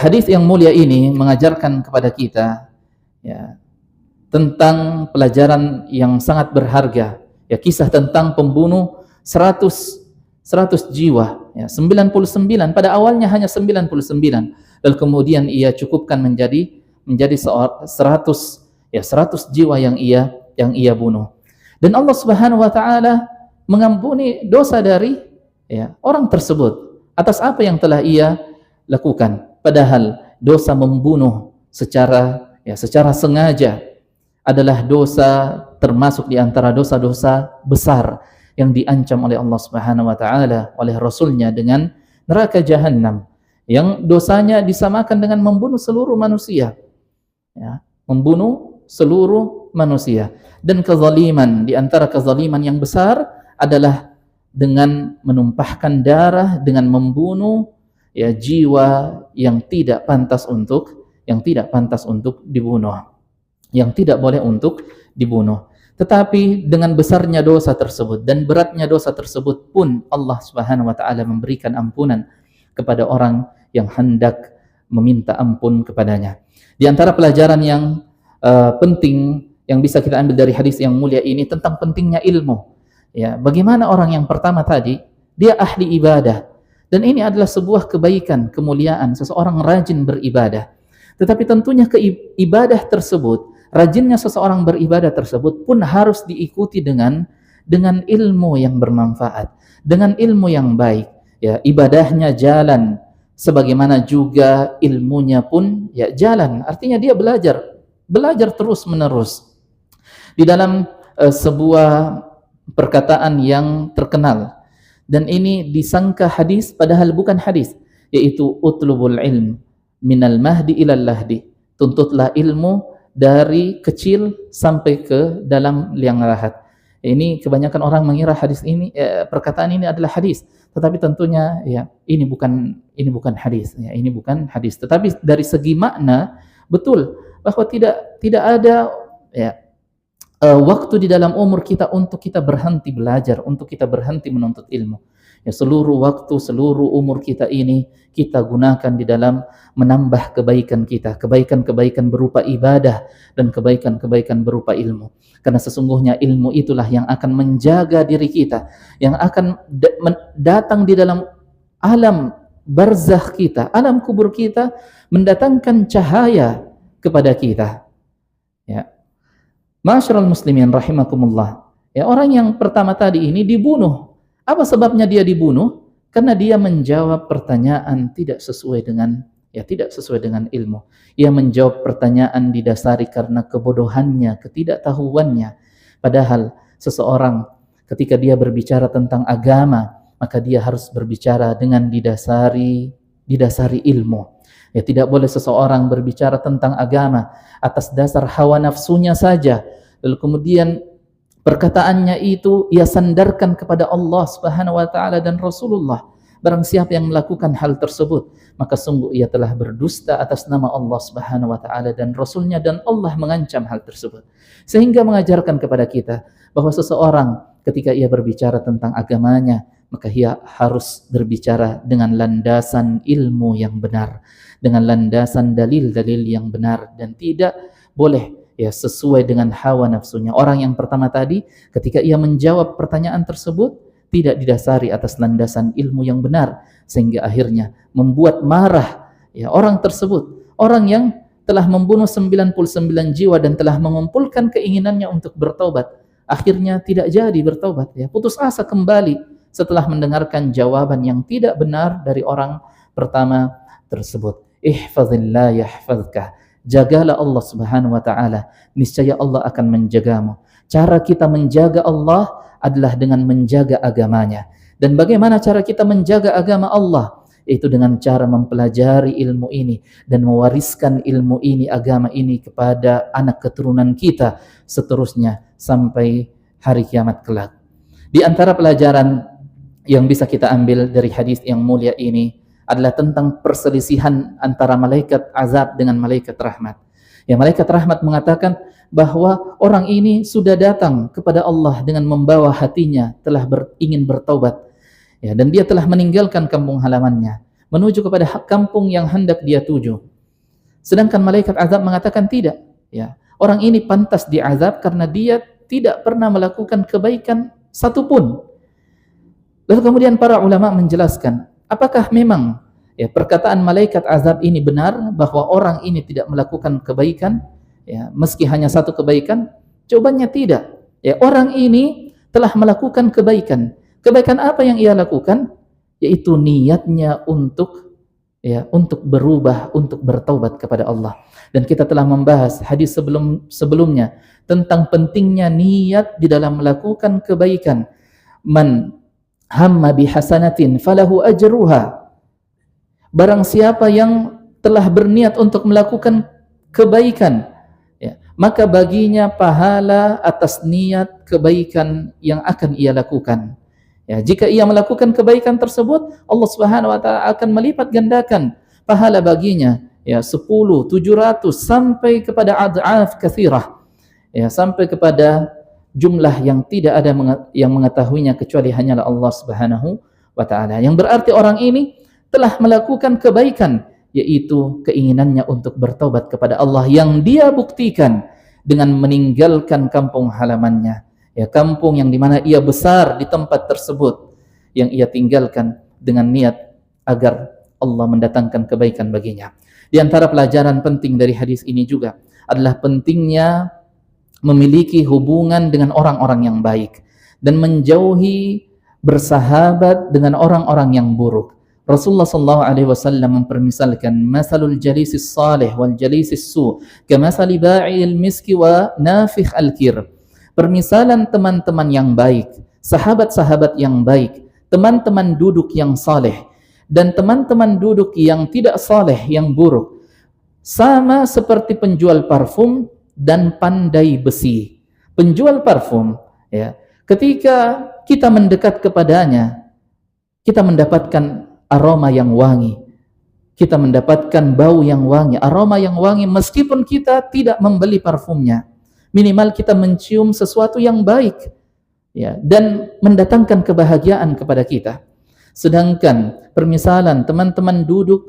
Hadis yang mulia ini mengajarkan kepada kita, ya, tentang pelajaran yang sangat berharga. Ya, kisah tentang pembunuh 100 jiwa, ya, 99, pada awalnya hanya 99, lalu kemudian ia cukupkan menjadi 100 jiwa yang ia bunuh. Dan Allah Subhanahu wa taala mengampuni dosa dari, ya, orang tersebut atas apa yang telah ia lakukan. Padahal dosa membunuh secara sengaja adalah dosa termasuk di antara dosa-dosa besar yang diancam oleh Allah Subhanahu wa taala, oleh Rasulnya dengan neraka jahanam, yang dosanya disamakan dengan membunuh seluruh manusia. Ya, membunuh seluruh manusia. Dan kezaliman, di antara kezaliman yang besar adalah dengan menumpahkan darah, dengan membunuh, ya, jiwa yang tidak pantas untuk dibunuh, yang tidak boleh untuk dibunuh. Tetapi dengan besarnya dosa tersebut dan beratnya dosa tersebut pun Allah Subhanahu wa taala memberikan ampunan kepada orang yang hendak meminta ampun kepadanya. Di antara pelajaran yang penting yang bisa kita ambil dari hadis yang mulia ini tentang pentingnya ilmu. Ya, bagaimana orang yang pertama tadi, dia ahli ibadah, dan ini adalah sebuah kebaikan, kemuliaan seseorang rajin beribadah. Tetapi tentunya ibadah tersebut, rajinnya seseorang beribadah tersebut pun harus diikuti dengan ilmu yang bermanfaat, dengan ilmu yang baik. Ya, ibadahnya jalan, sebagaimana juga ilmunya pun, ya, jalan. Artinya dia belajar terus menerus. Di dalam sebuah perkataan yang terkenal, dan ini disangka hadis padahal bukan hadis, yaitu utlubul ilm minal mahdi ilal lahdi. Tuntutlah ilmu dari kecil sampai ke dalam liang lahat. Ini kebanyakan orang mengira hadis ini, perkataan ini adalah hadis, tetapi tentunya, ya, ini bukan hadis, ya, ini bukan hadis. Tetapi dari segi makna betul bahwa tidak ada, ya, waktu di dalam umur kita untuk kita berhenti belajar, untuk kita berhenti menuntut ilmu. Ya, seluruh waktu, seluruh umur kita ini kita gunakan di dalam menambah kebaikan kita, kebaikan-kebaikan berupa ibadah dan kebaikan-kebaikan berupa ilmu. Karena sesungguhnya ilmu itulah yang akan menjaga diri kita, yang akan datang di dalam alam barzakh kita, alam kubur kita, mendatangkan cahaya kepada kita. Ya. Ma'asyiral muslimin rahimakumullah. Ya, orang yang pertama tadi ini dibunuh. Apa sebabnya dia dibunuh? Karena dia menjawab pertanyaan tidak sesuai dengan ilmu. Ia menjawab pertanyaan didasari karena kebodohannya, ketidaktahuannya. Padahal seseorang ketika dia berbicara tentang agama, maka dia harus berbicara dengan didasari ilmu. Ya, tidak boleh seseorang berbicara tentang agama atas dasar hawa nafsunya saja, lalu kemudian perkataannya itu ia sandarkan kepada Allah Subhanahu wa taala dan Rasulullah. Barang siapa yang melakukan hal tersebut, maka sungguh ia telah berdusta atas nama Allah Subhanahu wa taala dan Rasulnya, dan Allah mengancam hal tersebut. Sehingga mengajarkan kepada kita bahwa seseorang ketika ia berbicara tentang agamanya, maka ia harus berbicara dengan landasan ilmu yang benar, dengan landasan dalil-dalil yang benar, dan tidak boleh, ya, sesuai dengan hawa nafsunya. Orang yang pertama tadi ketika ia menjawab pertanyaan tersebut tidak didasari atas landasan ilmu yang benar, sehingga akhirnya membuat marah, ya, orang tersebut, orang yang telah membunuh 99 jiwa dan telah mengumpulkan keinginannya untuk bertaubat. Akhirnya tidak jadi bertaubat, ya, putus asa kembali setelah mendengarkan jawaban yang tidak benar dari orang pertama tersebut. Ihfazillah yahfazka. Jagalah Allah Subhanahu wa taala, niscaya Allah akan menjagamu. Cara kita menjaga Allah adalah dengan menjaga agamanya. Dan bagaimana cara kita menjaga agama Allah? Itu dengan cara mempelajari ilmu ini dan mewariskan ilmu ini, agama ini kepada anak keturunan kita seterusnya sampai hari kiamat kelak. Di antara pelajaran yang bisa kita ambil dari hadis yang mulia ini adalah tentang perselisihan antara malaikat azab dengan malaikat rahmat. Ya, malaikat rahmat mengatakan bahwa orang ini sudah datang kepada Allah dengan membawa hatinya telah ingin bertaubat. Ya, dan dia telah meninggalkan kampung halamannya menuju kepada kampung yang hendak dia tuju. Sedangkan malaikat azab mengatakan tidak. Ya, orang ini pantas diazab karena dia tidak pernah melakukan kebaikan satupun. Lalu kemudian para ulama menjelaskan, apakah memang ya perkataan malaikat azab ini benar bahwa orang ini tidak melakukan kebaikan, ya, meski hanya satu kebaikan? Jawabannya tidak. Ya, orang ini telah melakukan kebaikan. Kebaikan apa yang ia lakukan? Yaitu niatnya untuk berubah, untuk bertaubat kepada Allah. Dan kita telah membahas hadis sebelumnya tentang pentingnya niat di dalam melakukan kebaikan. Man hamma bihasanatin falahu ajruha. Barang siapa yang telah berniat untuk melakukan kebaikan, ya, maka baginya pahala atas niat kebaikan yang akan ia lakukan. Ya, jika ia melakukan kebaikan tersebut, Allah Subhanahu wa taala akan melipat gandakan pahala baginya, ya, 10, 700 sampai kepada ad'af katsirah. Ya, sampai kepada jumlah yang tidak ada yang mengetahuinya kecuali hanyalah Allah Subhanahu wa taala. Yang berarti orang ini telah melakukan kebaikan, yaitu keinginannya untuk bertaubat kepada Allah yang dia buktikan dengan meninggalkan kampung halamannya. Ya, kampung yang dimana ia besar di tempat tersebut, yang ia tinggalkan dengan niat agar Allah mendatangkan kebaikan baginya. Di antara pelajaran penting dari hadis ini juga adalah pentingnya memiliki hubungan dengan orang-orang yang baik dan menjauhi bersahabat dengan orang-orang yang buruk. Rasulullah sallallahu alaihi wasallam mempermisalkan masalul jalisis salih wal jalisis su kamasali ba'il miski wa nafikh al-kir. Permisalan teman-teman yang baik, sahabat-sahabat yang baik, teman-teman duduk yang saleh dan teman-teman duduk yang tidak saleh, yang buruk, sama seperti penjual parfum dan pandai besi. Penjual parfum, ya, ketika kita mendekat kepadanya, kita mendapatkan aroma yang wangi, kita mendapatkan bau yang wangi, aroma yang wangi meskipun kita tidak membeli parfumnya. Minimal kita mencium sesuatu yang baik, ya, dan mendatangkan kebahagiaan kepada kita. Sedangkan permisalan teman-teman duduk,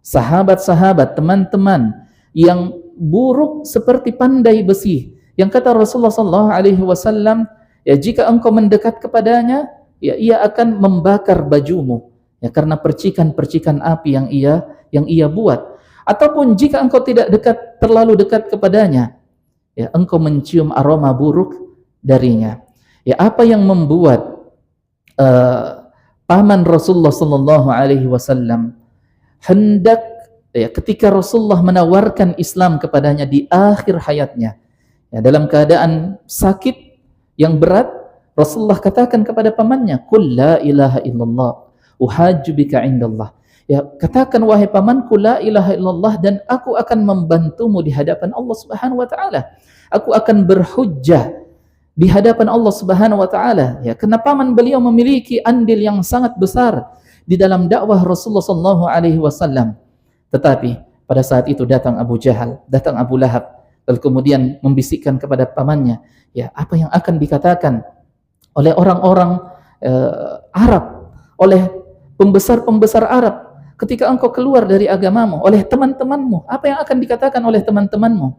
sahabat-sahabat, teman-teman yang buruk seperti pandai besi, yang kata Rasulullah sallallahu alaihi wasallam, ya, jika engkau mendekat kepadanya, ya, ia akan membakar bajumu, ya, karena percikan-percikan api yang ia buat. Ataupun jika engkau tidak terlalu dekat kepadanya, ya, engkau mencium aroma buruk darinya. Ya, apa yang membuat paman Rasulullah sallallahu alaihi wasallam hendak, ya, ketika Rasulullah menawarkan Islam kepadanya di akhir hayatnya, ya, dalam keadaan sakit yang berat, Rasulullah katakan kepada pamannya, "Qul la ilaha illallah uhajju bika indallah." Ya, katakan wahai pamanku, la ilaha illallah, dan aku akan membantumu di hadapan Allah Subhanahu wa taala. Aku akan berhujjah di hadapan Allah Subhanahu wa taala. Ya, karena paman beliau memiliki andil yang sangat besar di dalam dakwah Rasulullah sallallahu alaihi wasallam. Tetapi pada saat itu datang Abu Jahal, datang Abu Lahab, lalu kemudian membisikkan kepada pamannya, ya, apa yang akan dikatakan oleh orang-orang Arab, oleh pembesar-pembesar Arab ketika engkau keluar dari agamamu, oleh teman-temanmu, apa yang akan dikatakan oleh teman-temanmu?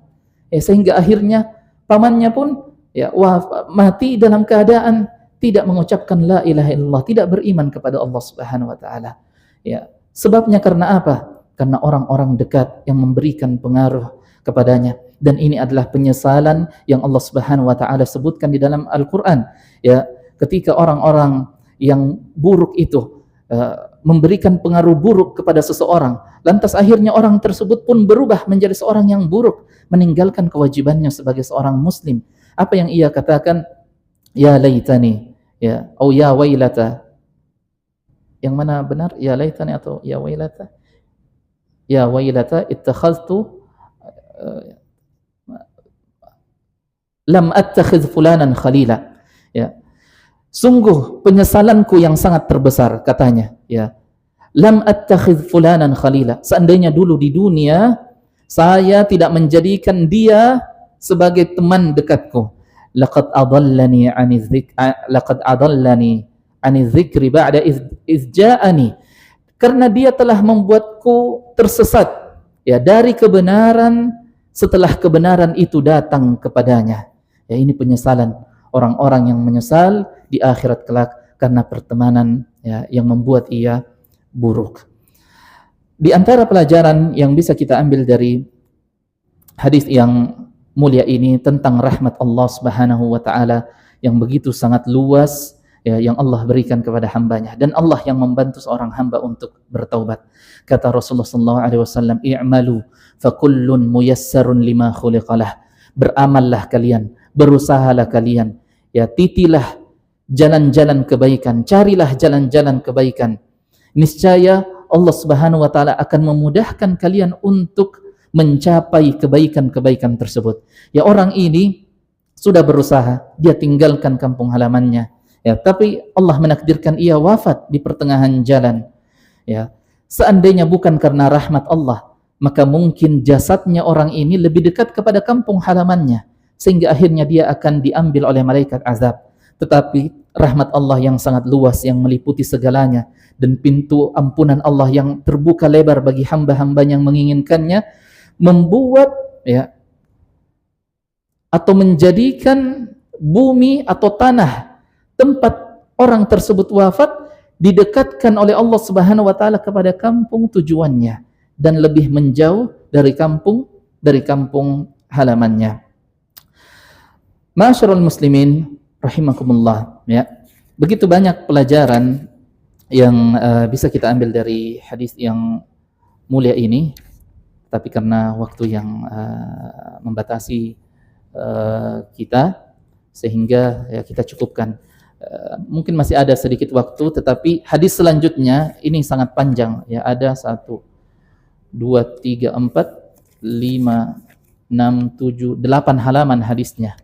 Ya, sehingga akhirnya pamannya pun, ya, mati dalam keadaan tidak mengucapkan la ilaha illallah, tidak beriman kepada Allah Subhanahu wa taala. Ya, sebabnya karena apa? karena orang-orang dekat yang memberikan pengaruh kepadanya. Dan ini adalah penyesalan yang Allah Subhanahu wa taala sebutkan di dalam Al-Qur'an, ya, ketika orang-orang yang buruk itu memberikan pengaruh buruk kepada seseorang, lantas akhirnya orang tersebut pun berubah menjadi seorang yang buruk, meninggalkan kewajibannya sebagai seorang muslim. Apa yang ia katakan? Ya laitani, ya, atau ya wailata. Yang mana benar? Ya laitani atau ya wailata? Ya wailata ittakhadhtu lam attakhidh fulanan khalila. Ya. Sungguh penyesalanku yang sangat terbesar, katanya, ya. Lam attakhidh fulanan khalila. Seandainya dulu di dunia saya tidak menjadikan dia sebagai teman dekatku. Laqad adallani 'ani dzikri ba'da iz ja'ani. Karena dia telah membuatku tersesat, ya, dari kebenaran setelah kebenaran itu datang kepadanya. Ya, ini penyesalan orang-orang yang menyesal di akhirat kelak karena pertemanan, ya, yang membuat ia buruk. Di antara pelajaran yang bisa kita ambil dari hadis yang mulia ini tentang rahmat Allah Subhanahu wa taala yang begitu sangat luas, ya, yang Allah berikan kepada hambanya, dan Allah yang membantu seorang hamba untuk bertaubat. Kata Rasulullah SAW, i'malu fakullun muyassarun lima khuliqalah. Beramallah kalian, berusahalah kalian, ya, titilah jalan-jalan kebaikan, carilah jalan-jalan kebaikan. Niscaya Allah Subhanahu wa taala akan memudahkan kalian untuk mencapai kebaikan-kebaikan tersebut. Ya, orang ini sudah berusaha, dia tinggalkan kampung halamannya, ya, tapi Allah menakdirkan ia wafat di pertengahan jalan. Ya, seandainya bukan karena rahmat Allah, maka mungkin jasadnya orang ini lebih dekat kepada kampung halamannya, sehingga akhirnya dia akan diambil oleh malaikat azab. Tetapi rahmat Allah yang sangat luas, yang meliputi segalanya, dan pintu ampunan Allah yang terbuka lebar bagi hamba-hamba yang menginginkannya, membuat, ya, atau menjadikan bumi atau tanah tempat orang tersebut wafat didekatkan oleh Allah Subhanahu wa taala kepada kampung tujuannya dan lebih menjauh dari kampung halamannya. Ma'asyiral muslimin rahimakumullah, ya. Begitu banyak pelajaran yang bisa kita ambil dari hadis yang mulia ini, tapi karena waktu yang membatasi kita, sehingga, ya, kita cukupkan. Mungkin masih ada sedikit waktu, tetapi hadis selanjutnya ini sangat panjang, ya, ada 1, 2, 3, 4, 5, 6, 7, 8 halaman hadisnya,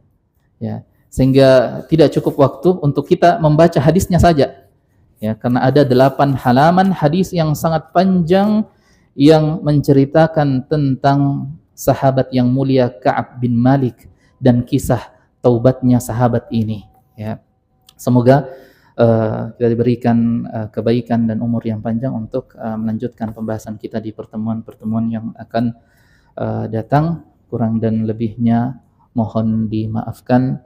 ya, sehingga tidak cukup waktu untuk kita membaca hadisnya saja, ya, karena ada 8 halaman hadis yang sangat panjang yang menceritakan tentang sahabat yang mulia Ka'ab bin Malik dan kisah taubatnya sahabat ini, ya. Semoga kita diberikan kebaikan dan umur yang panjang untuk melanjutkan pembahasan kita di pertemuan-pertemuan yang akan datang. Kurang dan lebihnya mohon dimaafkan.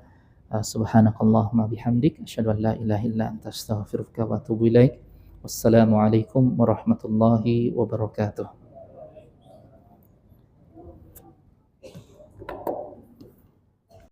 Subhanakallahumma bihamdik asyhadu an la ilaha illa anta astaghfiruka wa atubu ilaik. Wassalamualaikum warahmatullahi wabarakatuh.